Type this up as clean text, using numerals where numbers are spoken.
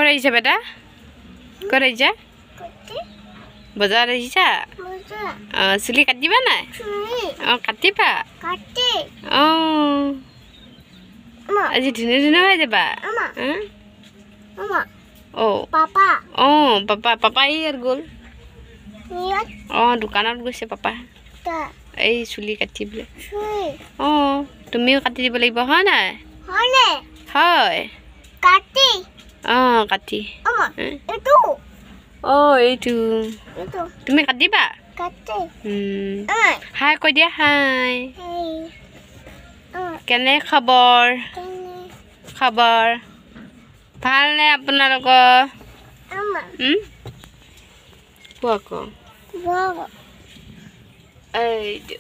কৰে আইছা বেটা কৰে আইছা বজাৰ আহিছা চুলি কাটিবা নাই কাটিবা আজি ধুনীয়া ধুনীয়া হৈ যাবা পাপা ইয়াত গ'ল দোকানত গৈছে পাপা এই চুলি কাটিবলৈ তুমিও কাটি দিব লাগিব হয় নাই হয় কাটি এইটো তুমি কাটিবা হাই কৈ দিয়া হাই কেনে খবৰ ভালনে আপোনালোকৰ কোৱা আকৌ এইটো